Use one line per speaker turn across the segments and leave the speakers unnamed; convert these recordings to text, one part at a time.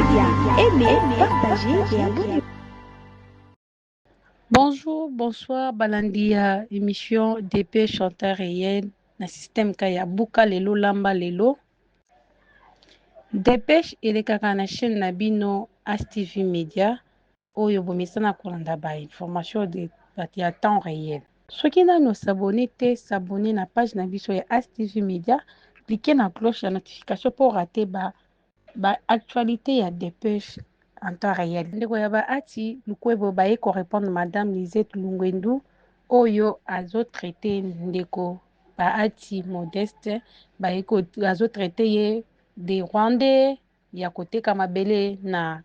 Média. Aimez, partagez et abonnez-vous.
Bonjour, bonsoir, Balandia, émission DP chanteur réel, na système Kaya Buka Lelo Lamba Lelo. Dépêche elekaka na chaîne na bino ASTV Media oyo bomisana kolanda ba information de ya temps réel. Soki nano s'abonner te, s'abonner na page na biso ya ASTV Media, cliquez na cloche ya notification pour rater ba actualité ya dépêche en temps réel. Ndeko ya ba ati lukwebo baye ko répondre madame Lisette Lungwendu oyo azo traité ndeko ba ati Modeste baye ko azo traité ye des Rwandais ya koteka mabele na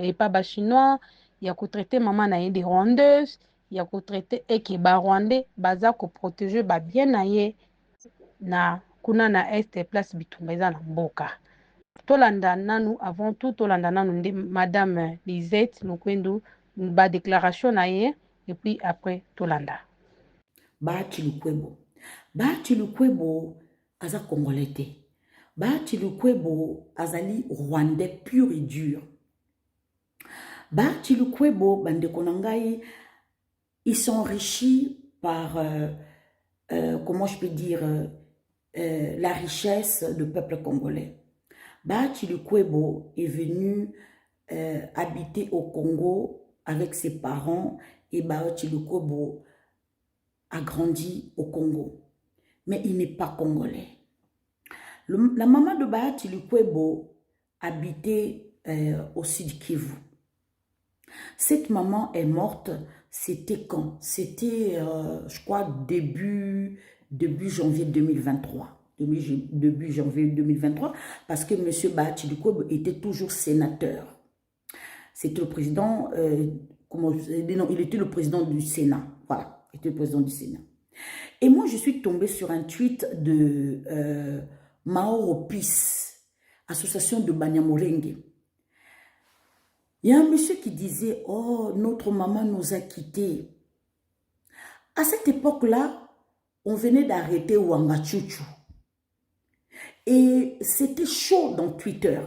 epa ba chinois ya ko traité mama na ye des Rwandeuses ya ko traité eke ba Rwandais baza ko protéger ba bien na ye na kuna na este place bitumba eza na mboka. Tolanda nanu avant tout tolanda nanu nde madame Lisette Lungwendu ba déclaration na ye et puis après tolanda
Bahati Lukwebo. Bahati Lukwebo aza congolais te. Bahati Lukwebo azali rwandais pur et dur. Bahati Lukwebo bandeko na ngai, ils sont enrichis par comment je peux dire la richesse du peuple congolais. Bahati Lukwebo est venu habiter au Congo avec ses parents et Bahati Lukwebo a grandi au Congo. Mais il n'est pas congolais. La maman de Bahati Lukwebo habitait au sud Kivu. Cette maman est morte, c'était quand? C'était, je crois, début janvier 2023. Début janvier 2023, parce que M. Bahati Lukwebo était toujours sénateur. C'était le président, non, il était le président du Sénat. Voilà, il était le président du Sénat. Et moi, je suis tombée sur un tweet de Maoro Peace, association de Banyamulenge. Il y a un monsieur qui disait, oh, notre maman nous a quittés. À cette époque-là, on venait d'arrêter Wanga Chuchu. Et c'était chaud dans Twitter.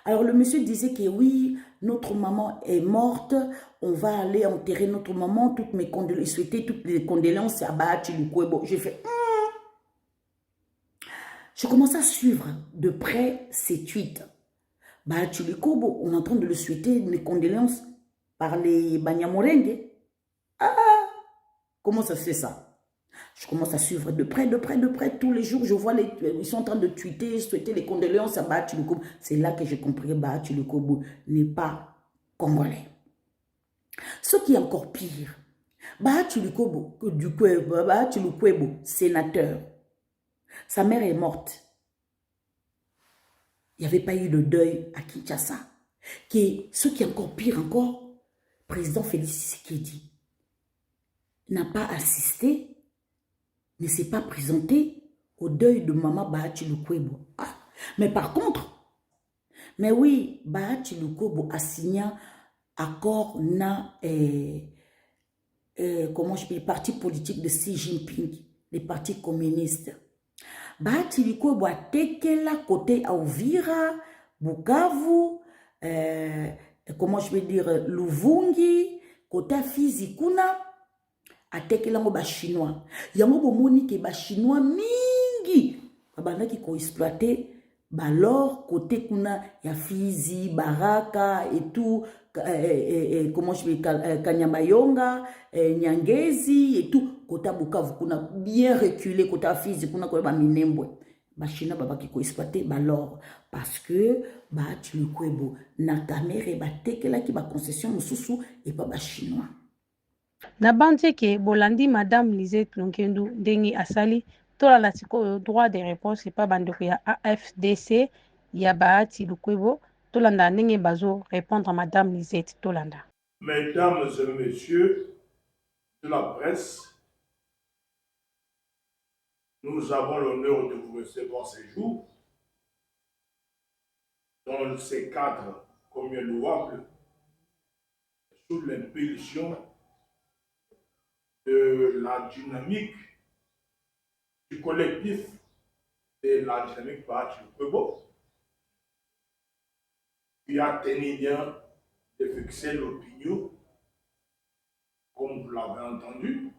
Alors le monsieur disait que oui, notre maman est morte, on va aller enterrer notre maman, toutes mes condoléances, souhaiter toutes les condoléances à Bahati Lukwebo. J'ai fait, je commence à suivre de près ces tweets. Bahati Lukwebo, on est en train de le souhaiter les condoléances par les Banyamulenge. Ah, comment ça se fait ça? Je commence à suivre de près, tous les jours, je vois, ils sont en train de tweeter, souhaiter les condoléances à Bahati Lukwebo. C'est là que j'ai compris que Bahati Lukwebo n'est pas congolais. Ce qui est encore pire, Bahati Lukwebo, sénateur, sa mère est morte. Il n'y avait pas eu de deuil à Kinshasa. Ce qui est encore pire encore, président Félix Tshisekedi n'a pas assisté, ne s'est pas présenté au deuil de maman Bahati Lukwebo. Ah, mais par contre, mais oui, Bahati Lukwebo a signé accord na comment je peux dire, parti politique de Xi Jinping, les partis communistes. Bahati Lukwebo a tekela côté à Uvira, Bukavu, comment je peux dire, Luvungi, côté à Fizi kuna, a tekela ngo ba chinois. Yango bomoni ke ba chinois mingi, babandaki ko exploiter balor côté kuna ya Fizi, Baraka et tout, comment je peux dire, Kanyabayonga, Nyangezi et tout, côté Bukavu kuna bien reculé, côté Fizi kuna ko ba Minembwe. Ba chinois babaki ko exploiter balor parce que Bahati Lukwebo na kamere ba tekela ki ba concession mususu et pas ba chinois.
na bandi ke bolandi madame Lisette Lungwendu ndenge asali tolanda sikoyo droit de réponse epa bandeko ya AFDC ya Bahati Lukwebo tolanda ndenge bazo répondre à madame Lisette tolanda.
Mesdames et messieurs de la presse, nous avons l'honneur de vous recevoir ce jour dans ces cadres combien louables sous l'impulsion de la dynamique du collectif de la dynamique Bahati Lukwebo Tu as tenu bien de fixer l'opinion, comme vous l'avez entendu,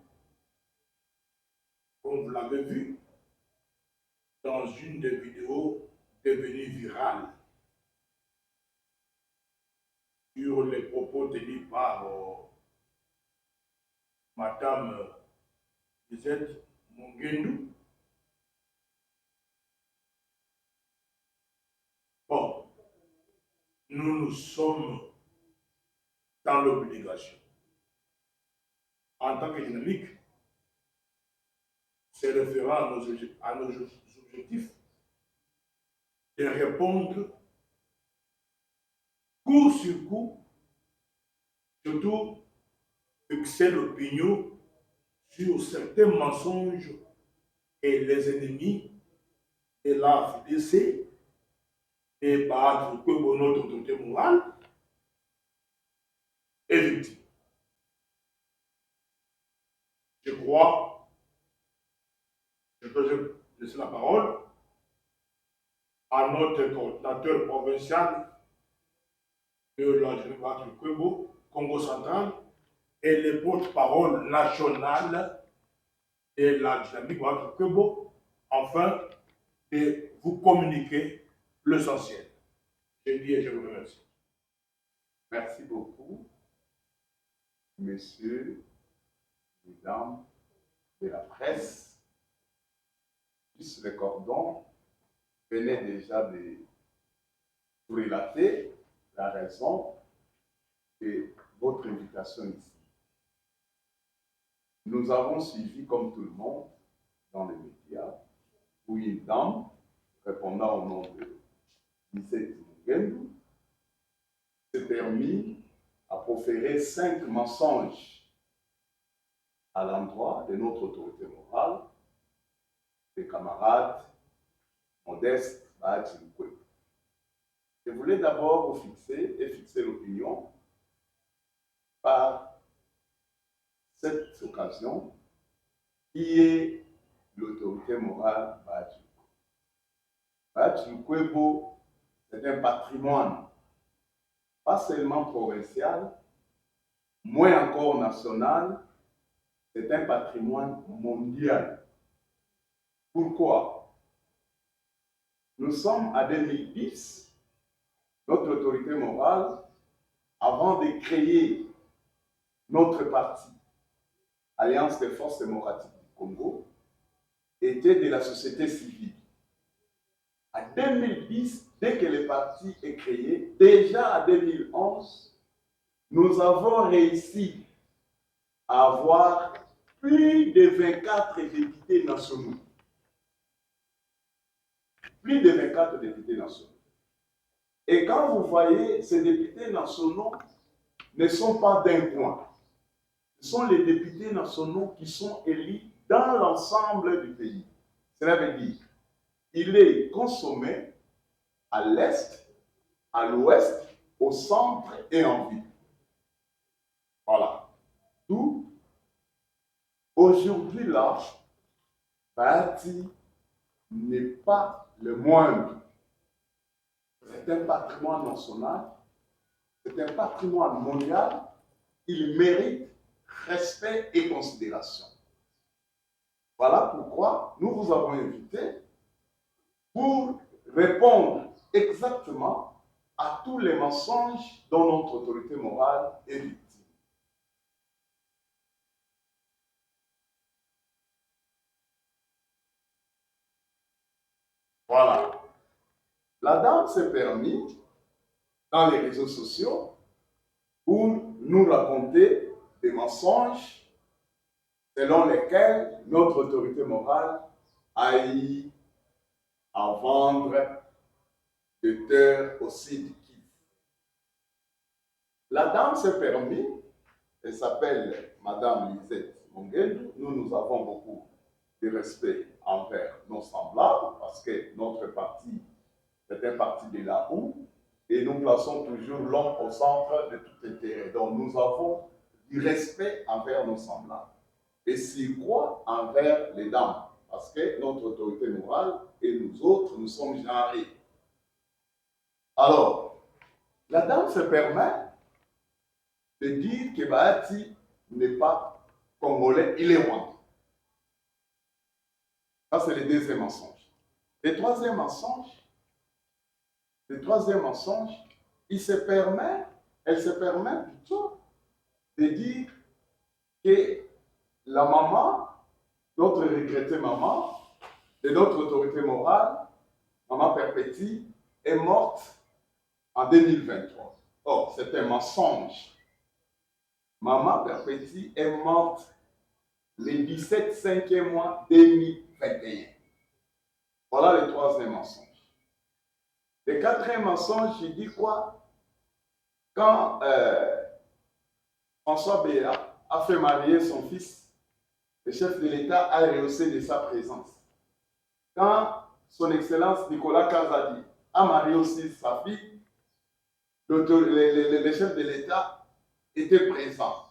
comme vous l'avez vu, dans une des vidéos devenues virales sur les propos tenus par Madame Lisette Mongendou. Bon, nous sommes dans l'obligation, en tant que dynamique, se référant à nos objectifs, de répondre coup sur coup, surtout fixer l'opinion sur certains mensonges et les ennemis de la FDC et battre notre autorité morale et victime. Je crois, je peux laisser la parole à notre coordinateur provincial de la Génération Congo central et le porte-parole national de la dynamique Congo, afin de vous communiquer l'essentiel. Je dis et je vous remercie.
Merci beaucoup, messieurs, mesdames de la presse. Puisque le cordon venait déjà de vous relater la raison de votre invitation ici. Nous avons suivi, comme tout le monde, dans les médias, où une dame, répondant au nom de Lisette Mongendou, s'est permis à proférer 5 mensonges à l'endroit de notre autorité morale, des camarades Modeste Bahati Lukwebo. Je voulais d'abord vous fixer l'opinion par cette occasion qui est l'autorité morale Bahati Lukwebo. Bahati Lukwebo, c'est un patrimoine, pas seulement provincial, moins encore national, c'est un patrimoine mondial. Pourquoi? Nous sommes à 2010, notre autorité morale, avant de créer notre parti, Alliance des forces démocratiques du Congo, était de la société civile. À 2010, dès que le parti est créé, déjà à 2011, nous avons réussi à avoir plus de 24 députés nationaux. Plus de 24 députés nationaux. Et quand vous voyez, ces députés nationaux ne sont pas d'un point. Ce sont les députés nationaux qui sont élus dans l'ensemble du pays. Cela veut dire qu'il est consommé à l'est, à l'ouest, au centre et en ville. Voilà. D'où, aujourd'hui là, Bahati n'est pas le moindre. C'est un patrimoine national, c'est un patrimoine mondial, il mérite respect et considération. Voilà pourquoi nous vous avons invité pour répondre exactement à tous les mensonges dont notre autorité morale est victime. Voilà. La dame s'est permis, dans les réseaux sociaux, pour nous raconter des mensonges selon lesquels notre autorité morale a eu à vendre des terres au Sud Kivu. La dame s'est permis, elle s'appelle Madame Lisette Mongendou. Nous avons beaucoup de respect envers nos semblables parce que notre parti est un parti de la OU et nous plaçons toujours l'homme au centre de tout intérêt. Donc nous avons du respect envers nos semblables et c'est quoi envers les dames parce que notre autorité morale et nous autres, nous sommes genrés. Alors, La dame se permet de dire que Bahati n'est pas congolais, il est rwandais. Ça, c'est le deuxième mensonge. Le troisième mensonge, elle se permet plutôt de dire que la maman, notre regrettée maman, de notre autorité morale, maman Perpétie, est morte en 2023. Or, c'est un mensonge. Maman Perpétie est morte le 17 5e mois 2021. Voilà le troisième mensonge. Le quatrième mensonge, il dit quoi? Quand François Béat a fait marier son fils, le chef de l'État a rehaussé de sa présence. Quand son Excellence Nicolas Kazadi a marié aussi sa fille, le chef de l'État était présent.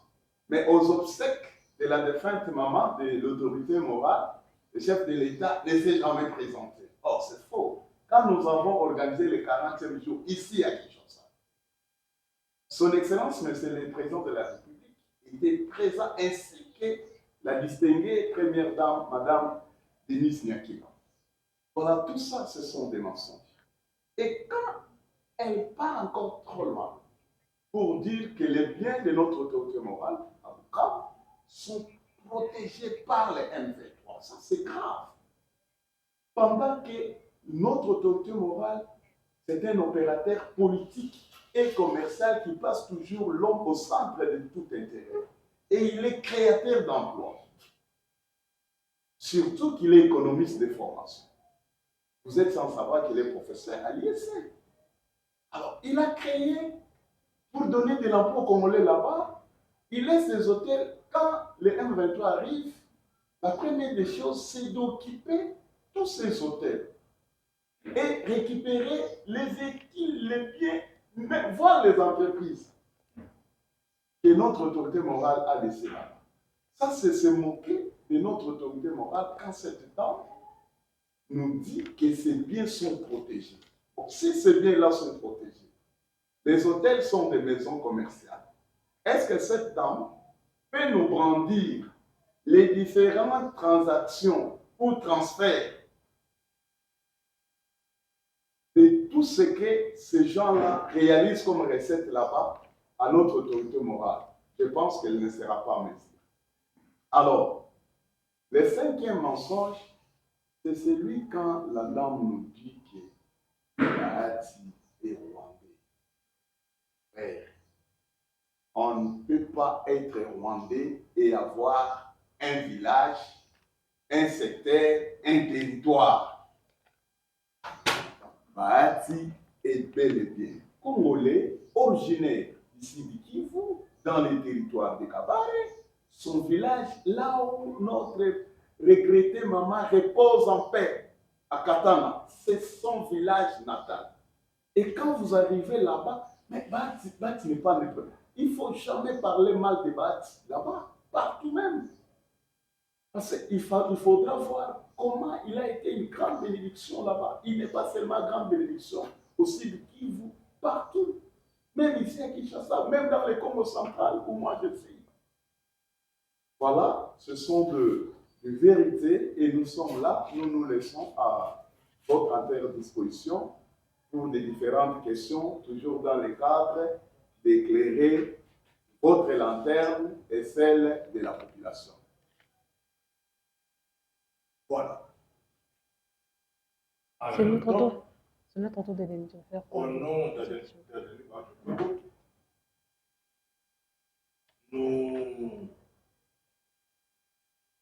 Mais aux obsèques de la défunte maman de l'autorité morale, le chef de l'État ne s'est jamais présenté. Or, c'est faux. Quand nous avons organisé le 40e jour ici à Kinshasa, son Excellence, Monsieur le Président de la République, était présent ainsi que la distinguée première dame, Madame Denise Nyakima. Voilà, tout ça, ce sont des mensonges. Et quand elle part encore trop loin pour dire que les biens de notre autorité morale, en tout cas, sont protégés par les M23, ça c'est grave. Pendant que notre autorité morale, c'est un opérateur politique et commercial qui place toujours l'homme au centre de tout intérêt. Et il est créateur d'emplois. Surtout qu'il est économiste de formation. Vous êtes sans savoir qu'il est professeur à l'ISC. Alors, il a créé, pour donner de l'emploi aux Congolais là-bas, il laisse les hôtels. Quand les M23 arrivent, la première des choses, c'est d'occuper tous ces hôtels et récupérer les équipes, les biens, voir les entreprises que notre autorité morale a laissées là. Ça, c'est se moquer de notre autorité morale quand cette dame nous dit que ces biens sont protégés. Donc, si ces biens-là sont protégés, les hôtels sont des maisons commerciales. Est-ce que cette dame peut nous brandir les différentes transactions ou transferts de tout ce que ces gens-là réalisent comme recette là-bas à notre autorité morale? Je pense qu'elle ne sera pas mesure. Alors, le cinquième mensonge, c'est celui quand la dame nous dit que Bahati est rwandais. Frère, on ne peut pas être rwandais et avoir un village, un secteur, un territoire. Bahati est bel et bien congolais, originaire d'ici du Kivu, dans les territoires de Kabare, son village, là où notre regrettée maman repose en paix, à Katana, c'est son village natal. Et quand vous arrivez là-bas, mais Bahati n'est pas neutre. Il ne faut jamais parler mal de Bahati là-bas, partout même. Parce qu'il faudra voir comment il a été une grande bénédiction là-bas. Il n'est pas seulement grande bénédiction, aussi du Kivu, partout. Même ici à Kinshasa, même dans les Congo central où moi je suis. Voilà, ce sont de vérités et nous sommes là, nous nous laissons à votre entière disposition pour des différentes questions, toujours dans le cadre d'éclairer votre lanterne et celle de la population. Voilà.
C'est notre tour de faire.
Au nom nous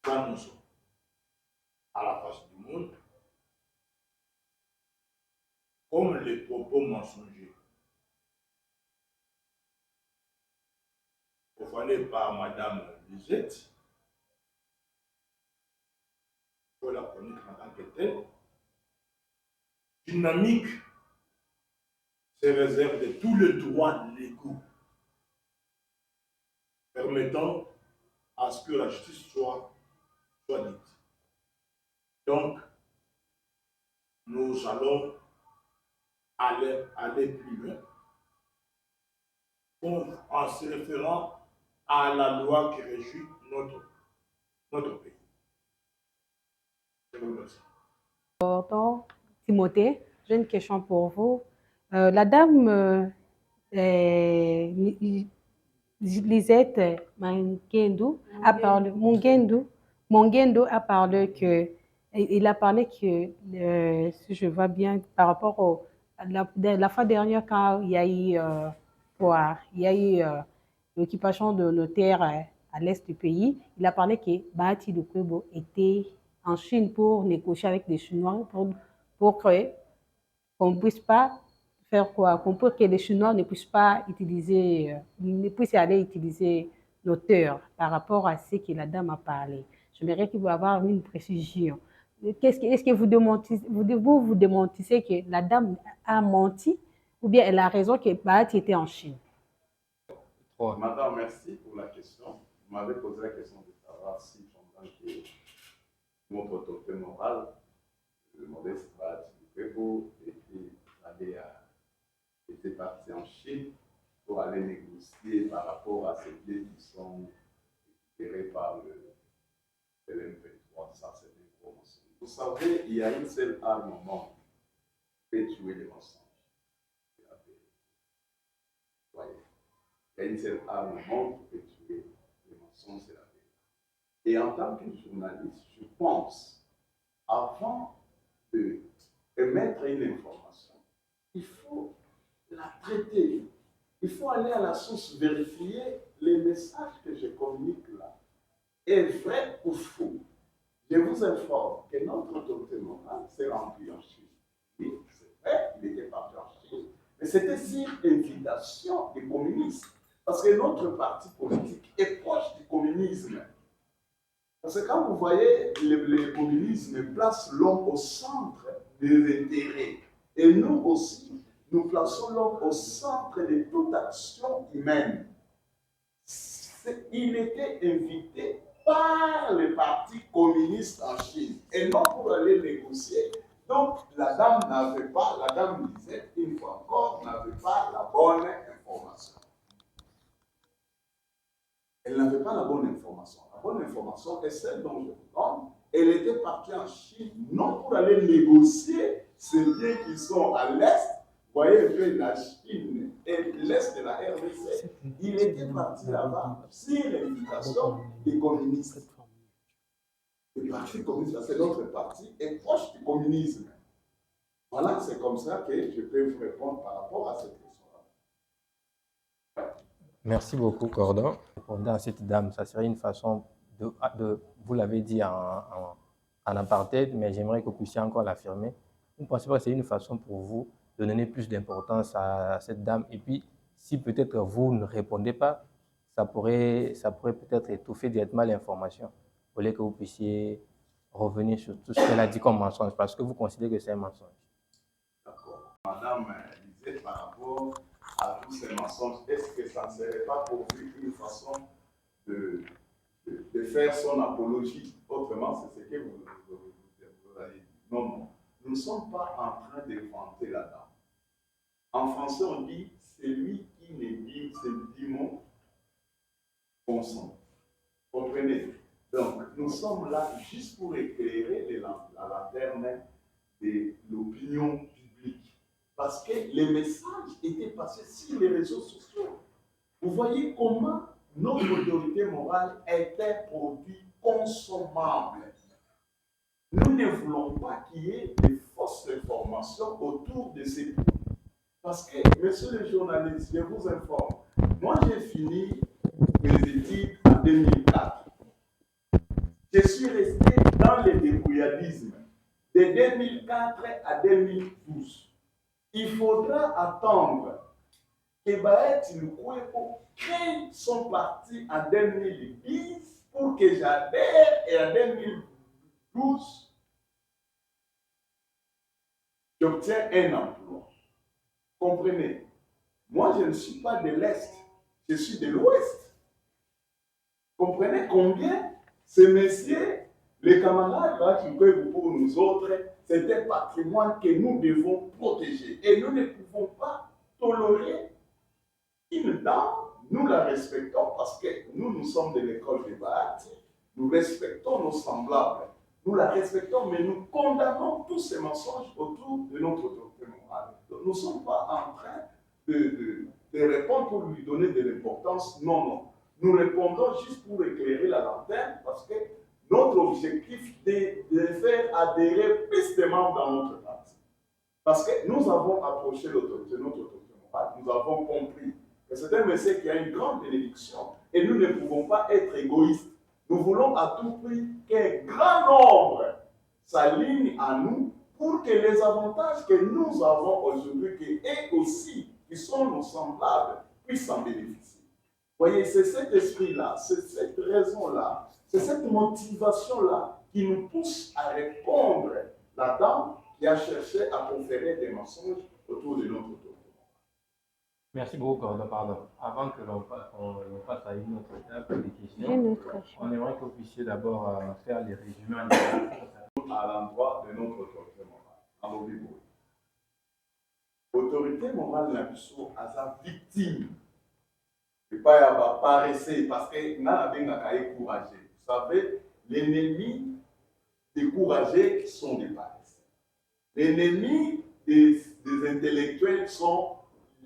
annonçons à la face du monde comme les propos mensongers profanés par Madame Lisette, il faut la connaître en tant que telle, dynamique se réserve de tous les droits légaux permettant à ce que la justice soit dite. Donc, nous allons aller plus loin en se référant à la loi qui régit notre pays. Je vous remercie.
Timothée, j'ai une question pour vous. La dame Lisette Mongendo a parlé que, il a parlé que, si je vois bien, par rapport à la fois dernière, quand il y a eu, l'occupation de nos terres à l'est du pays, il a parlé que Bahati Lukwebo était en Chine pour négocier avec les Chinois pour que qu'on ne puisse pas faire quoi? Pour que les Chinois ne puissent pas utiliser, ne puissent aller utiliser l'auteur par rapport à ce que la dame a parlé. J'aimerais qu'il vous avoir une précision. Est-ce que vous démentissez que la dame a menti ou bien elle a raison que Bahati était en Chine?
Madame, merci pour la question. Vous m'avez posé la question de savoir si pendant que notre autorité morale, le modeste Bahati Lukwebo, était parti en Chine pour aller négocier par rapport à ces biens qui sont récupérés par le LM23. Ça, c'est une promotion. Vous savez, il y a une seule arme au monde qui peut tuer les mensonges. Il y a une seule arme au monde qui peut tuer les mensonges, c'est la vérité. Et en tant que journaliste, je pense, avant d'émettre une information, il faut la traiter. Il faut aller à la source, vérifier les messages que je communique là. Est vrai ou faux? Je vous informe que notre autorité morale s'est rendue en Chine. Oui, c'est vrai, il était parti en Chine. Mais c'était sur invitation des communistes. Parce que notre parti politique est proche du communisme. Parce que quand vous voyez, le communisme place l'homme au centre des intérêts. Et nous aussi, nous plaçons l'homme au centre de toute action humaine. Il était invité par le parti communiste en Chine et non pour aller négocier. Donc la dame Lisette, une fois encore, n'avait pas la bonne information. Elle n'avait pas la bonne information. La bonne information est celle dont je vous donne. Elle était partie en Chine non pour aller négocier ces biens qui sont à l'est. Vous voyez un peu la Chine et l'est de la RDC. Il était parti là-bas sur l'invitation des communistes. Le parti communiste, c'est notre parti, est proche du communisme. Voilà, c'est comme ça que je peux vous répondre par rapport à cette question-là.
Merci beaucoup, Cordon. Répondant à cette dame, ça serait une façon vous l'avez dit en apartheid, mais j'aimerais que vous puissiez encore l'affirmer. Vous ne pensez pas que c'est une façon pour vous de donner plus d'importance à cette dame? Et puis, si peut-être vous ne répondez pas, ça pourrait peut-être étouffer directement l'information, au lieu que vous puissiez revenir sur tout ce qu'elle a dit comme mensonge, parce que vous considérez que c'est un mensonge.
D'accord. Madame disait par rapport à tous ces mensonges, est-ce que ça ne serait pas pour lui une façon de faire son apologie? Autrement, c'est ce que vous avez dit. Non, non. Nous ne sommes pas en train de vanter la dame. En français, on dit celui qui ne dit ce mot consent. Comprenez? Donc, nous sommes là juste pour éclairer la lanterne de l'opinion publique. Parce que les messages étaient passés sur les réseaux sociaux. Vous voyez comment notre autorité morale est un produit consommable. Nous ne voulons pas qu'il y ait de fausses informations autour de ces points. Parce que, monsieur le journaliste, je vous informe, moi j'ai fini mes études en 2004. Je suis resté dans le débrouilladisme de 2004 à 2012. Il faudra attendre que Bahati Lukwebo crée son parti en 2010 pour que j'adhère, et en 2012, j'obtiens un emploi. Comprenez? Moi, je ne suis pas de l'Est, je suis de l'Ouest. Comprenez combien ce messieurs, les camarades là, qui peuvent pour nous autres, c'est un patrimoine que nous devons protéger. Et nous ne pouvons pas tolérer une dame, nous la respectons parce que nous sommes de l'école des Bahati. Nous respectons nos semblables. Nous la respectons, mais nous condamnons tous ces mensonges autour de notre autorité morale. Donc, nous ne sommes pas en train de répondre pour lui donner de l'importance. Non, non. Nous répondons juste pour éclairer la lanterne parce que notre objectif est de faire adhérer plus de membres dans notre parti. Parce que nous avons approché l'autorité, notre autorité morale, nous avons compris que c'est un message qui a une grande bénédiction et nous ne pouvons pas être égoïstes. Nous voulons à tout prix qu'un grand nombre s'aligne à nous pour que les avantages que nous avons aujourd'hui, qu'eux aussi, qui sont nos semblables, puissent en bénéficier. Vous voyez, c'est cet esprit-là, c'est cette raison-là, c'est cette motivation-là qui nous pousse à répondre la dame qui a cherché à conférer des mensonges autour de notre autorité.
Merci beaucoup, Cordo. Pardon. Avant que l'on passe à une autre étape des questions, on aimerait que vous puissiez d'abord faire les résumés
à l'endroit de notre autorité morale. En Obibo. L'autorité morale n'a pas sa victime. Et pas à paraître parce que n'a pas découragé. Vous savez, l'ennemi découragés sont des paresseux. L'ennemi des intellectuels sont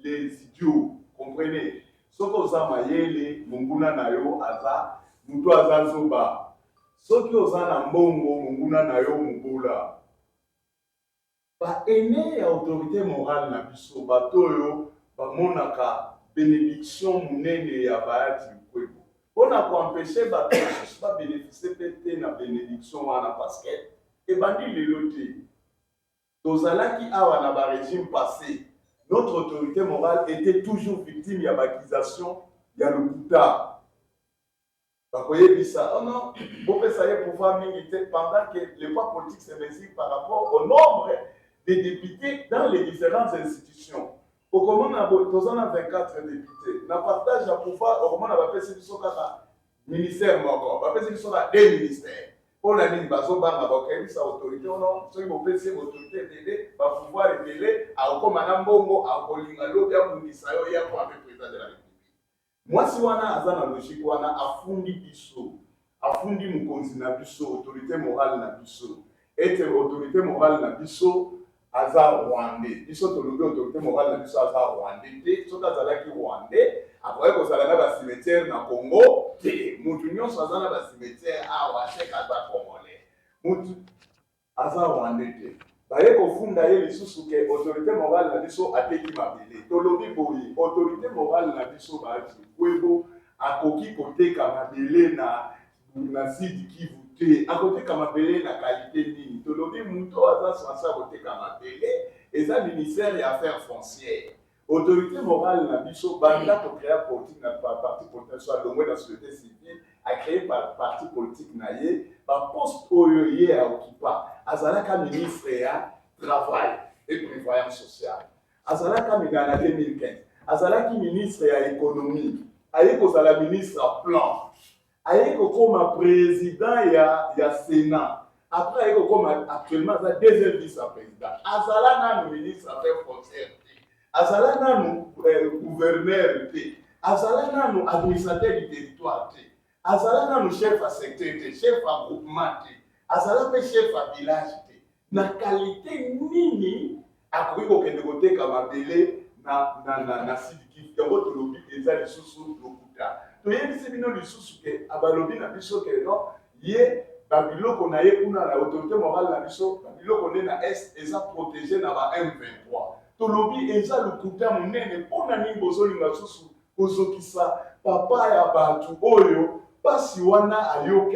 les idiots. Comprenez? Ce que vous avez munguna nayo aza, mutu aza zoba. Ce que vous avez mbongo munguna nayo mubula. Ba ene ya autorité morale na biso batoyo ba monaka bénédiction munene ya baati kwebo. On a empêché bato pas bénéficier peut-être na bénédiction wana parce que et bandi leloté. Tozalaki awa na ba régime passé. Notre autorité morale était toujours victime de l'accusation, il y a le Bouddha. Oh non, vous pouvez pouvoir militer pendant que le poids politique se mesure par rapport au nombre de députés dans les différentes institutions. Au comment on a 24 députés. On partage le pouvoir, au moment on a fait ministère, on a fait des ministères. On a dit que les autorités, ceux qui ont fait ces autorités, va pouvoir révéler à Okomana Mbongo, à Okolingalo, à Mundisayo, et à le président de la République. Moi, si on a un logique, on a affundi biso, affundi mukonzi na biso, autorité morale na biso, et autorité morale na biso, Azar Rwandais. Biso tolobi autorité morale na biso Azar Rwandais. Soka zalaki Rwandais. Après que ça a un cimetière dans le Congo, mutu nyonso aza na ba cimetière awa cheka aza congolais. Mutu aza Rwandais. Baye kofunda ye lisusu ke autorité morale na biso ateki mabele. Tolobi boyi autorité morale na biso baati kwebo akoki koteka mabele na sidi Kivu te. Akoteka mabele na qualité nini. Tolobi mutu aza sansa koteka mabele eza ministère ya affaires foncières. Autorité morale na biso banda pour créer politique na parti politique soit longwe dans la société civile a créé par parti politique na ye ba poste oyo ye a occupa azalaka ministre ya travail et prévoyance sociale azalaka migana 2015 azalaki ministre ya économie aye kozala ministre à plan aye kokoma président ya sénat après aye kokoma actuellement za deuxième vice-président azalaka ministre affaires foncières azala nanu gouverneur te azala nanu administrateur du territoire te azala nanu chef à secteur te chef à groupement te azala pe chef à village te na qualité nini akoki kokende koteka mabele na sidiki yango tolobi eza lisusu lokuta toyebisi bino lisusu ke abalobi na biso ke non ye babiloko na ye kuna na autorité morale na biso babiloko nde na est eza protégé na ba M23 tolobi eza lokuta monene mpona nini bozolinga susu kozokisa papa ya bato oyo pasi wana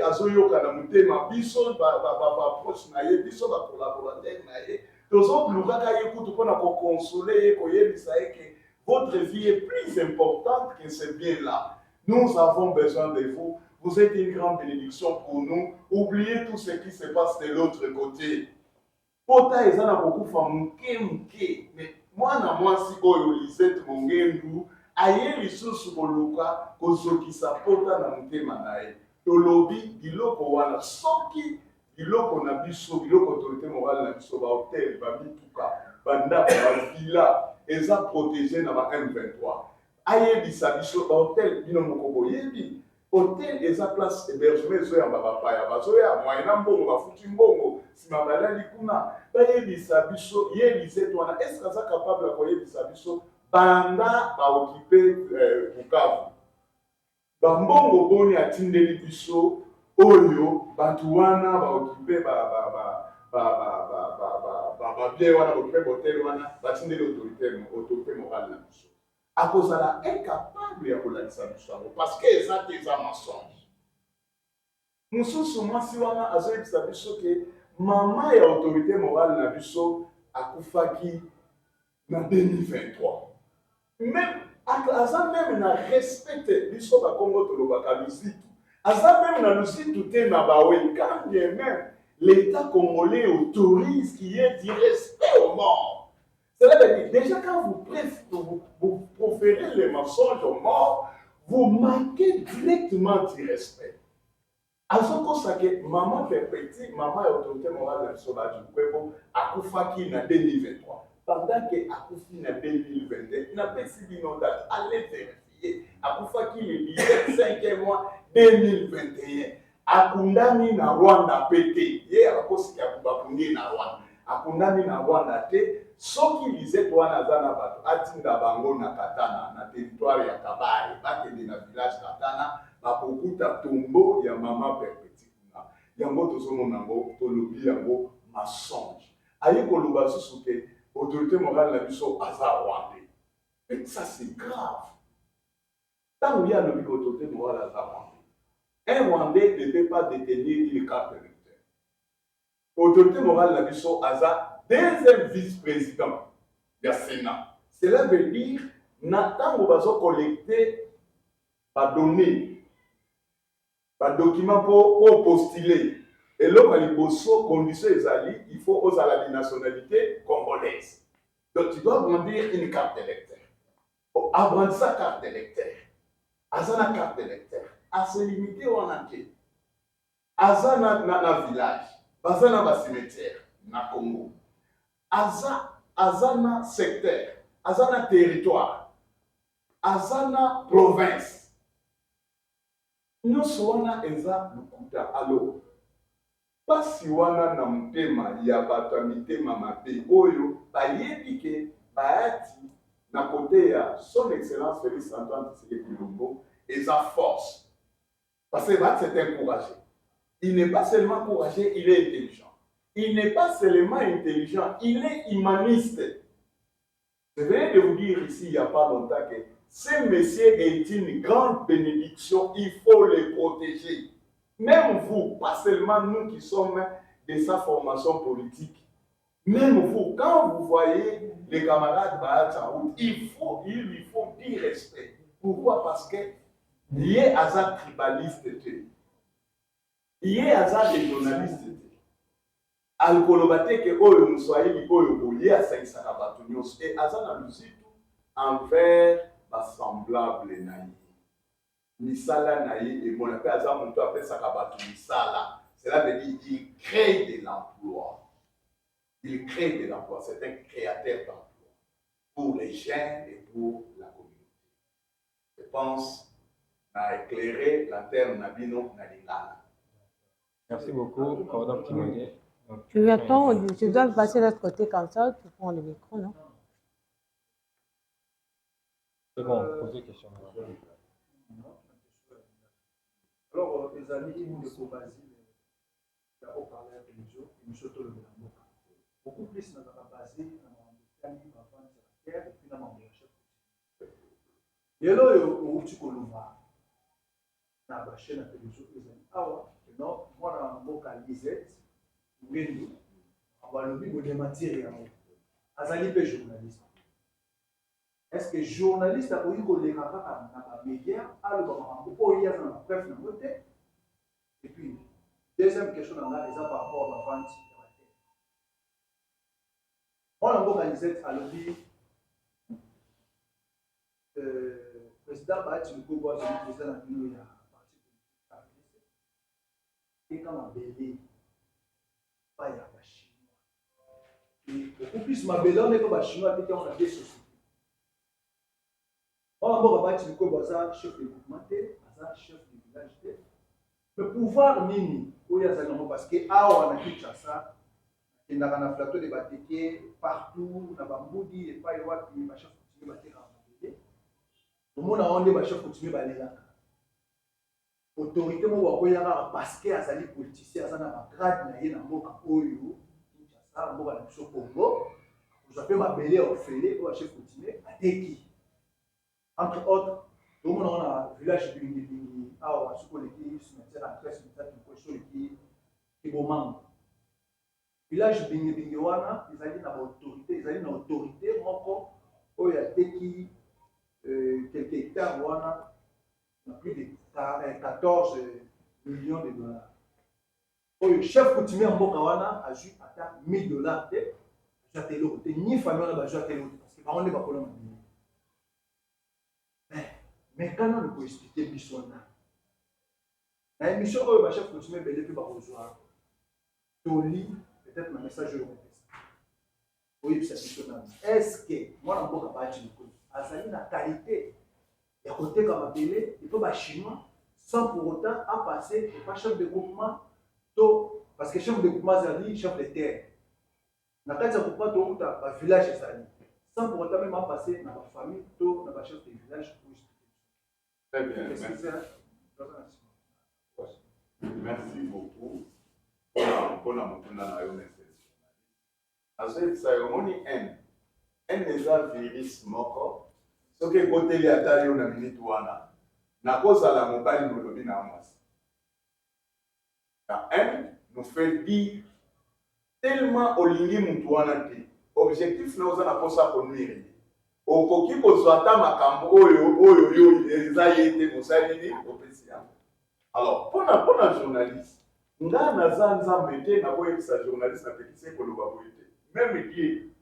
azoyoka na motema biso baproche na ye biso bacolaborateur na ye tozolukaka ye kutu mpona kokonsole ye koyebisa ye ke votre vie est plus importante que ce bien là. Nous avons besoin de vous. Vous êtes une grande bénédiction pour nous. Oubliez tout ce qui se passe de l'autre côté. Pota ezana kokufa muke mais mwana mwasi oyo Lisette Mongendu aye lisusu koluka kozokisa pota na mutema na ye tolobi biloko wana soki biloko na biso biloko autorité morale na biso ba hotel ba mituka banda ba villa eza protégé na ba M23 ayebisa biso hôtel bino moko boyebi hôtel eza place hébergement ezoyamba bapaya bazoya moyena mbongo bafuti mbongo nsima balali kuna bayebisa biso ye lisete wana estce aza capable ya koyebisa biso banda baokipe bukavu bambongo boni atindeli biso oyo bato wana baokipe babie wana baokipe botel wana batindeli autorité morale na biso akozala incapable ya kolalisa biso yango parce que eza te eza mensonge mosusu mwasi wana azoyebisa biso ke mama ya autorité morale na biso akufaki na 2023 même aza même na respecte biso bakongo tolobaka lusitu aza même na lusitu te na bawe quand bien même l'état congolais autorise qu'il y ait du respect aux morts. Cela veut dire, déjà quand vous proférez les mensonges aux morts, vous manquez directement du respect. Azoko sake maman perpétue, maman et autorité morale de Soba du Kwebo, akufaki na 2023. Pendant que akufi na 2022, n'a pas si bien date, allez vérifier. Akufaki le 5e mois 2021. Akundami na Rwanda pété. Ye akosi akubakundi na Rwanda. Akundami na Rwanda te. Soki lisette wana zana bato atinda bango na Katana na territoire ya Kabare bakende na village Katana bakokuta tombo ya mama perpétue kuna yango tozomona ngo tolobi yango mensonge ayi koloba susu ke autorité morale na biso aza rwandais et ça c'est grave tant il y a l'autorité morale aza rwandais un rwandais ne peut pas détenir une carte électorale autorité morale na biso aza deuxième vice-président du Sénat. Cela veut dire Nathan Obazo collecter pas donner pas document pour postuler et là il bosso condition ezali il faut aux la nationalité congolaise. Donc tu dois brandir une carte d'électeur. Pour abrandir sa carte d'électeur. Azana carte d'électeur. À se limiter au entier. Azana na village, bazana ba cimetière na Congo. Azana secteur, azana territoire, azana province. Nous sommes eza lukuta alo. Pasi wana na mutema ya bato mitema mabe oyo bayebi ke baati na côté ya son excellence Félix Antoine Tshisekedi Tshilombo eza force. Parce que baati s'est encouragé. Il n'est pas seulement encouragé, il est intelligent. Il n'est pas seulement intelligent, il est humaniste. Je venais de vous dire ici, il n'y a pas longtemps, que ce monsieur est une grande bénédiction, il faut le protéger. Même vous, pas seulement nous qui sommes de sa formation politique, même vous, quand vous voyez les camarades Bahat en route, il lui faut du respect. Pourquoi? Parce que il y a un tribaliste, il y a des journalistes. Alkolobate ke oyo muswahili oyo boye asangisaka bato nyonso et aza na lusitu envers bassemblable na ye misala na ye emona mpe aza moto apesaka bato misala. Cela veut dire qu'il crée de l'emploi. Il crée de l'emploi. C'est un créateur d'emploi pour les jeunes et pour la communauté. Je pense à éclairer la terre Nabino Nalingana.
Merci beaucoup, Cordon Kimone.
Tu attends, tu dois passer de l'autre côté comme ça, tu prends le micro, non?
C'est bon, posez question.
Alors, les amis, nous de Basile, il y a parlé avec les autres, nous sommes le Bélambo. Beaucoup plus dans la basée, dans la terre, et puis dans la recherche. Et là, il y a un na ba chaîne de télévision ezali awa non mwana mboka Lisette Ngendu abalobi bo démentir yango azali pe journaliste. Est-ce que journaliste a koyi koleka kaka na ba média aloba makambo oyo yaza na bref na mote? Et puis deuxième question na nga eza par rapport à la vente ya ba terre. Mwana mboka Lisette alobi président Bahati Lukobo azali président na bino ya et quand ma belle pas ya ba chinois et beaucoup plus ma belle on est comme ba chinois qui on a des sociétés On va voir chef de groupement, chef de village. Le pouvoir mini, parce que on a Kinshasa, il y a un plateau de Bateke partout, on a Bamboudi et pas y avoir qui chef coutumier battre en Bateke. Tout le monde a rendu chef coutumier battre. Autorité mo wa parce que azali politicien azana ba grade na ye na mboka oyo Kinshasa mboka na biso Congo. Vous avez ma belle orphelée au chef coutumier ateki. Entre autres, tout le monde a un village de Bingi, à Soukoleki, cimetière à 13 cimetières qui est membre. Village de Bingi wana, ils allaient dans l'autorité, moko, où il y a quelques hectares wana, plus de 14 millions de dollars. Le chef coutumier en Boka wana a joué à 1000 dollars. Ni famille n'a pas joué à télé, parce que on n'est pas pour le moment. Mais quand on peut expliquer Bissona, la émission où le chef coutumier belé plus besoin, Toli, peut-être un message de oui, c'est Bissona. Est-ce que moi, je ne peux pas dire que la qualité et côté comme belé, il faut que chinois, sans pour autant à passer et pas chef de groupement, parce que chef de groupement, c'est chef de terre. Dans le cas de groupement, tu as un village, sans pour autant même à passer dans la famille, dans le chef de village.
Très bien, merci beaucoup pour la cérémonie N est un virus moko. Ce qui est côté de la taille, on a minute wana. Na cause à la mobile, nous le binons. La N nous fait dire tellement olingi mutuana te. Objectif nous a pour ça conduire. Okoki kozwata makambo oyo ezayete mosalini opération. Alors pour un journaliste, nga nazanza mete na boyebisa journaliste na petite koloba boyete. Même Dieu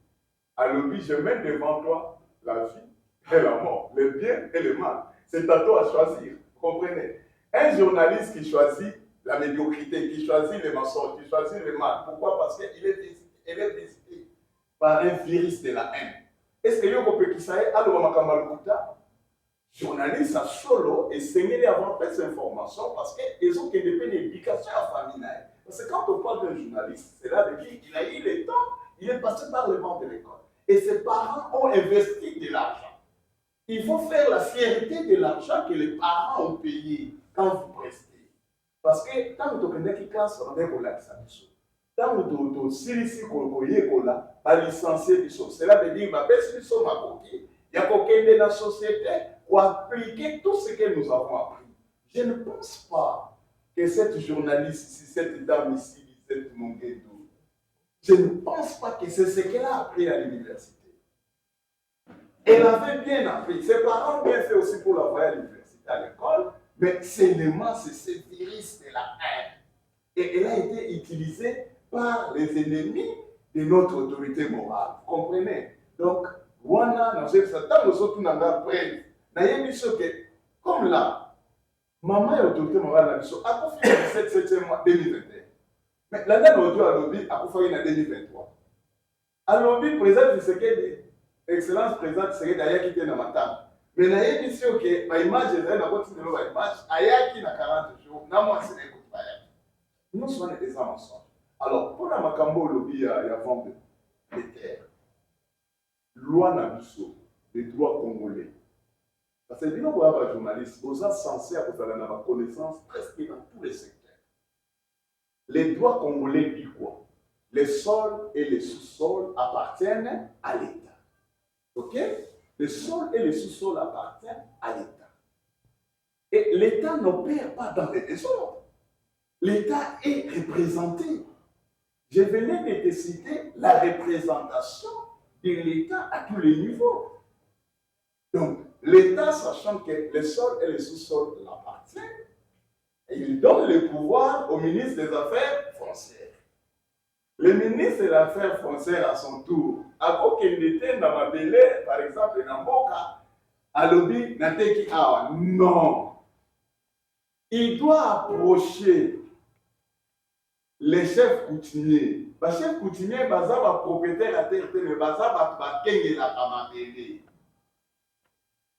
a l'objet, je mets devant toi la vie et la mort, le bien et le mal. C'est à toi à choisir. Vous comprenez? Un journaliste qui choisit la médiocrité, qui choisit les mensonges, qui choisit le mal. Pourquoi? Parce qu'il est visité par un virus de la haine. Est-ce que vous pouvez dire que journaliste à solo et saigner avant de faire information parce qu'ils ont une éducation à la famille. Parce que quand on parle d'un journaliste, c'est là de dire qu'il a eu le temps, il est passé par le banc de l'école. Et ses parents ont investi de l'argent. Il faut faire la fierté de l'argent que les parents ont payé quand vous prestez. Parce que quand vous avez une classe, on est relaxé. Tant que tu silisi kola pas licencié cela veut dire ma personne sont ma coquille il y a quelqu'un de la société pour appliquer tout ce que nous avons appris. Je ne pense pas que cette journaliste ici, cette dame ici, cette Monguedo, je ne pense pas que c'est ce qu'elle a appris à l'université. Elle avait bien appris. Ses parents ont bien fait aussi pour l'envoyer à l'université, à l'école, mais seulement c'est ce virus de la haine. Et elle a été utilisée par les ennemis de notre autorité morale. Vous comprenez? Donc, Wana, nous sommes prêts. Comme là, maman et l'autorité morale a confié le 17e mois 2021. Mais l'année aujourd'hui, à l'objet, a confié en 2023. À l'objet, président Tshisekedi, excellence président Tshisekedi, a quitté dans ma table. Mais il y a une mission que ma image est là, continué ma image, il y a 40 jours, n'a moi c'est n'écoute pas. Nous sommes des mensonges. Alors, pour la Makambo, lobby, il y a vente de terres. Loi Nabiso, les droits congolais. Parce que nous avons un journaliste, vous êtes censé avoir la connaissance presque dans tous les secteurs. Les droits congolais disent quoi? Les sols et les sous-sols appartiennent à l'État. Ok? Les sols et les sous-sols appartiennent à l'État. Et l'État n'opère pas dans les désordres. L'État est représenté. Je venais de te citer la représentation de l'État à tous les niveaux. Donc, l'État, sachant que les sols et les sous-sols l'appartiennent, il donne le pouvoir au ministre des Affaires foncières. Le ministre des Affaires foncières, à son tour, à aucun détail dans ma belle, par exemple, dans Boka, à l'objet, Nateki Awa. Non. Il doit approcher les chefs coutumiers. Les chefs coutumiers, ils sont propriétaires à terre, mais ils sont la Kamabélé.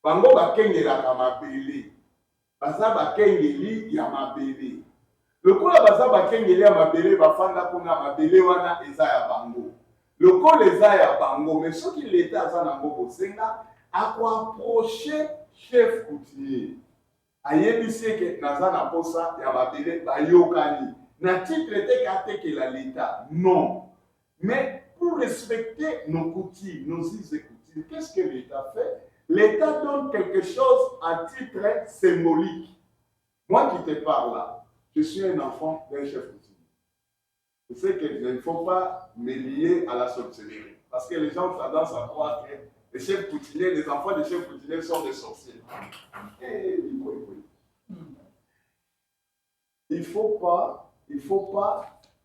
bango bakengelaka mabele baza bakengeli ya mabele lokola baza bakengeli ya mabele bafanda kuna mabele wana eza ya bango lokola eza ya bango mais soki leta aza nango bosenga akoaproche chef coutumier ayebisi eke naza na posa ya mabele bayokani na titre te ke atekela leta non mais pour respecter nos coutumes nos us et coutumes qu'est-ce que l'État fait? L'État donne quelque chose à titre symbolique. Moi qui te parle là, je suis un enfant d'un chef coutumier. Je sais qu'il ne faut pas me lier à la sorcellerie. Parce que les gens ont tendance à croire que les chefs coutumiers, les enfants des chefs coutumiers sont des sorciers. Et il faut pas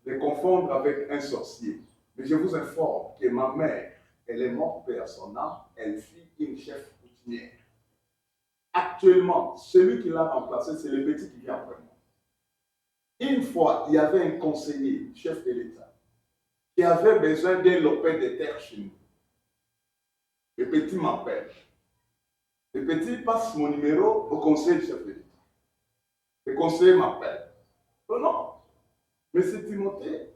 les confondre avec un sorcier. Mais je vous informe que ma mère, elle est morte père son âme, elle fut une chef coutumière. Actuellement, celui qui l'a remplacé, c'est le petit qui vient après moi. Une fois, il y avait un conseiller, chef de l'État, qui avait besoin d'un lopin de terre chez nous. Le petit m'appelle. Le petit passe mon numéro au conseiller du chef de l'État. Le conseiller m'appelle. Oh non, monsieur Timothée,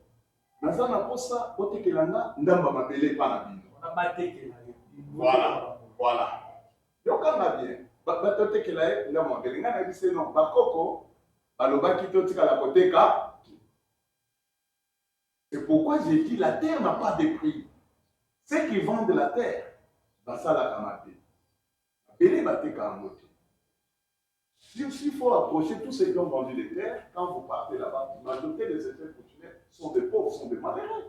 naza na posa otekelanga ndamba mabele pa na bino. Voilà. Yokanga bien. Batotekela ye ndamba mabele. Nga na bise non, bakoko balobaki totikala koteka. C'est pourquoi j'ai dit la terre n'a pas de prix. Ceux qui vendent la terre, basala kamate. Mabele bateka amote. S'il faut approcher tous ceux qui ont vendu les terres, quand vous partez là-bas, la majorité des effets coutumiers sont des pauvres, sont des malheureux.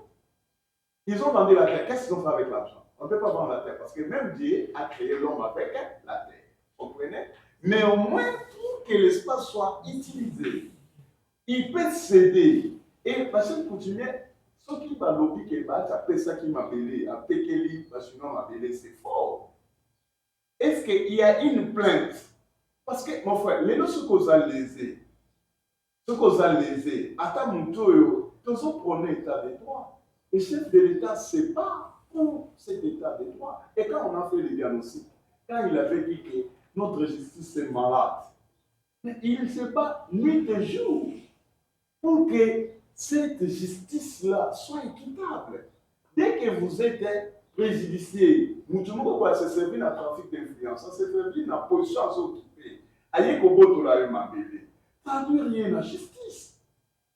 Ils ont vendu la terre. Qu'est-ce qu'ils ont fait avec l'argent? On ne peut pas vendre la terre parce que même Dieu a créé l'homme avec la terre. Vous comprenez? Néanmoins, pour que l'espace soit utilisé, il peut céder. Et parce que coutumier, ce qui va lobby qui va appeler ça qui m'a appelé, appeler Kelly, parce que m'a appelé, c'est fort. Est-ce qu'il y a une plainte? Parce que, mon frère, les gens qui ont lésé, à mon tour, tous ont prôné l'état de droit. Le chef de l'État se bat pour cet état de droit. Et quand on a fait le diagnostic, quand il avait dit que notre justice est malade, il se bat nuit et jour pour que cette justice-là soit équitable. Dès que vous êtes préjudicié, nous devons se servir dans le trafic d'influence, ça se servir dans la position à s'occuper. Ça ne veut rien à justice.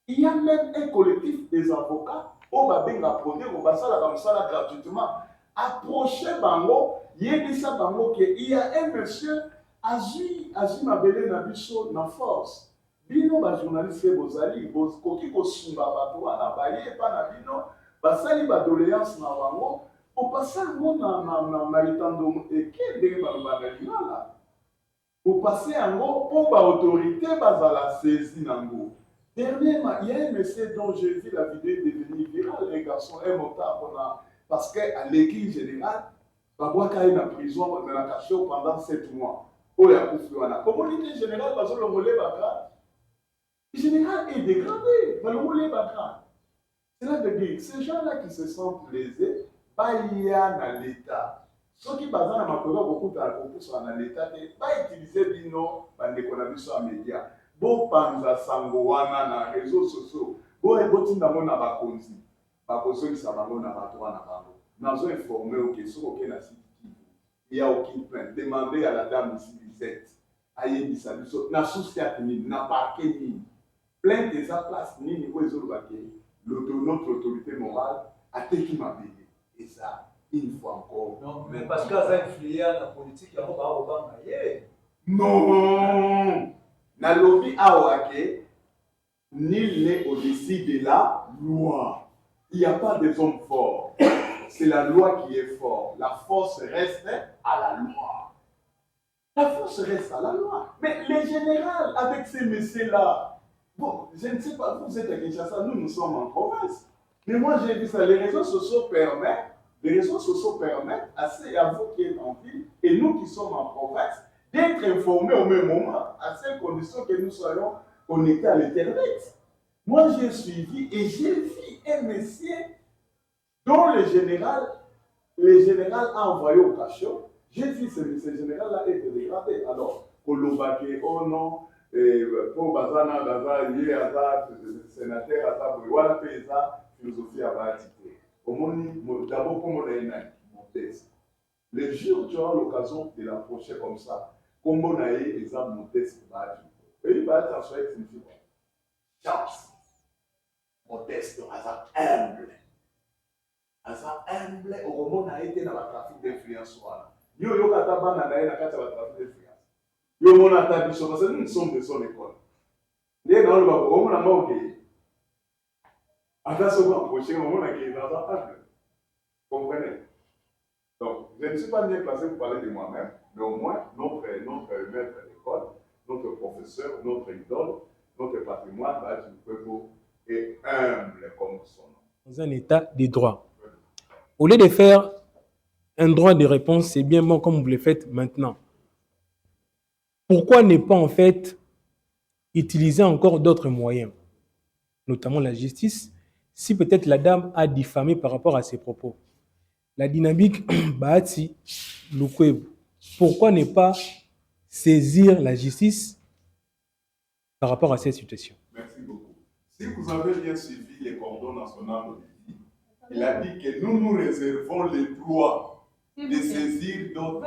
Il y a même un collectif des avocats au Babinga Prodé, au Bassala Bamsala gratuitement. Approchez Bango, Yébissa Bango, qu'il y a un monsieur, Azui Mabele Nabiso, na force. Bino, ba journaliste, Bozali, Koki Kosumba Batoa, na Baye, pas na Bino, Basali Badoléance na Bango, au passage, na Maritando, et quel débat là. Pour passer en gros, pour l'autorité, la saisie en gros. Dernièrement, il y a un monsieur dont j'ai vu la vidéo devenir virale, les garçons, un motard, parce qu'à l'équipe générale, Babouaka est en prison, dans la cachot pendant 7 mois. La communauté générale, parce que le général est dégradé, c'est là de dire, ces gens-là qui se sentent lésés, il y a dans l'État. Ceux qui basent dans ma beaucoup dans l'État, pas utiliser bino dans les médias. Bon panza sangoana na réseaux sociaux. Bon eboti na mona bakonzi. Bakozo qui sabango na batwa na bango. Nazo informé au question auquel na site. Il y a aucune plainte. Demandez à la dame ici 17. Ayebi sabiso na souciat ni na parquet ni. Plainte de sa place ni ni ko ezolo baké. Notre autorité morale a teki mabé. Et ça une fois encore.
Non, mais parce que ça influence la politique, il y a pas Obama.
Non! Na lobby awake, nul n'est au-dessus de la loi. Il n'y a pas des hommes forts. C'est la loi qui est forte. La force reste à la loi. La force reste à la loi. Mais les généraux, avec ces messieurs-là, bon, je ne sais pas, vous êtes à Kinshasa, nous sommes en province. Mais moi, j'ai vu ça, les réseaux sociaux permettent à vous qui êtes en ville et nous qui sommes en province d'être informés au même moment, à ces conditions que nous soyons connectés à l'Internet. Moi, j'ai suivi et j'ai vu un monsieur dont le général a envoyé au cachot. J'ai dit ce général-là est dégradé. Alors, Kolobake, oh non, pour Bazana, Gaza, Yé, Aza, sénateur, Aza, voilà, Paysa, philosophie à Baatité. D'abord, pour mon modeste. Les jours, tu auras l'occasion de l'approcher comme ça. Comme on a eu exemple modeste, et il va être en soi, signifie quoi? Chance. Modeste, Aza, humble. Aza, humble, au moment où on a été dans le trafic d'influence. Yo yo kata bana na ina kata trafic d'influence. Yo mona ta biso parce que nous sommes de son école. Les dans le bas, on a manqué. Attention, on prochain moment qui est dans la table. Comprenez? Donc, je ne suis pas bien placé pour parler de moi-même, mais au moins notre maître d'école, notre professeur, notre idole, notre patrimoine, du peuple est humble comme son nom.
Dans un état de droit. Au lieu de faire un droit de réponse, c'est bien bon comme vous le faites maintenant. Pourquoi ne pas en fait utiliser encore d'autres moyens, notamment la justice, si peut-être la dame a diffamé par rapport à ses propos? La dynamique Bahati Lukwebo. Pourquoi ne pas saisir la justice par rapport à cette situation?
Merci beaucoup. Si vous avez bien suivi les cordons nationaux, il a dit que nous nous réservons le droit de saisir d'autres.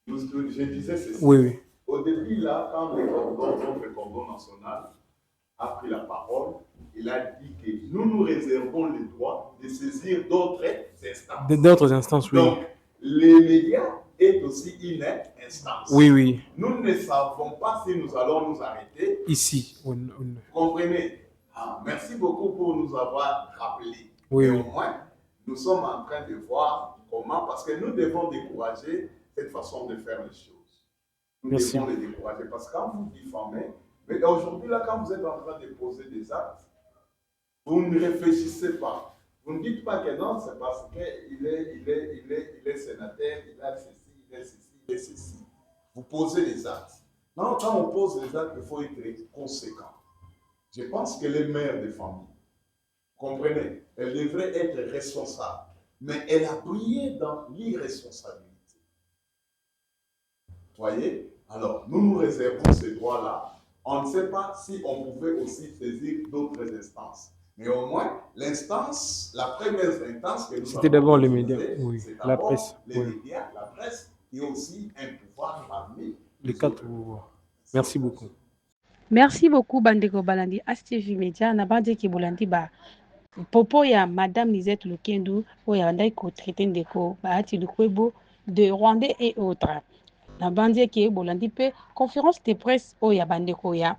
Je disais ceci.
Oui.
Au début, là, quand notre cordon national a pris la parole, il a dit que nous nous réservons le droit de saisir d'autres instances.
D'autres instances, oui.
Donc, les médias est aussi une instance.
Oui.
Nous ne savons pas si nous allons nous arrêter.
Ici.
Comprenez? Merci beaucoup pour nous avoir rappelé.
Oui.
Et au moins, nous sommes en train de voir comment, parce que nous devons décourager cette façon de faire les choses. Nous devons les décourager, parce que quand vous diffamez, mais aujourd'hui, là, quand vous êtes en train de poser des actes, vous ne réfléchissez pas. Vous ne dites pas que non, c'est parce qu'il est sénateur, il a ceci, il est ceci, il est ceci. Vous posez les actes. Non, quand on pose les actes, il faut être conséquent. Je pense que les mères de famille, comprenez, elles devraient être responsables. Mais elle a brillé dans l'irresponsabilité. Voyez? Alors, nous nous réservons ces droits-là. On ne sait pas si on pouvait aussi saisir d'autres instances. Mais au moins, l'instance, la première instance que nous avons...
C'était d'abord les médias, oui, la presse.
Les médias, la presse, et aussi un pouvoir parmi
les quatre pouvoirs. Merci beaucoup.
Merci beaucoup, Bandeko Balandi, ASTV Media, Nabandi Kibolandi Ba. Popo ya Madame Lisette Lukendu, oya Ndaiko traité ndeko, Bahati Lukwebo, de Rwandais et autres. Nabandi Kibolandi Pe, conférence de presse, oya Bandeko ya.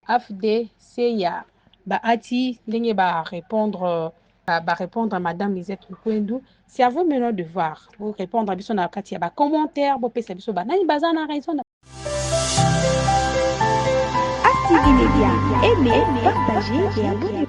AFDC ya. Bahati, ndenge ba répondre à Madame Lisette Lukendu. C'est à vous maintenant de voir. Vous répondre à biso na kati ya ba commentaire, bo pesa biso ba nani bazana raison.
ASTV Media, aimez, partagez et abonnez-vous.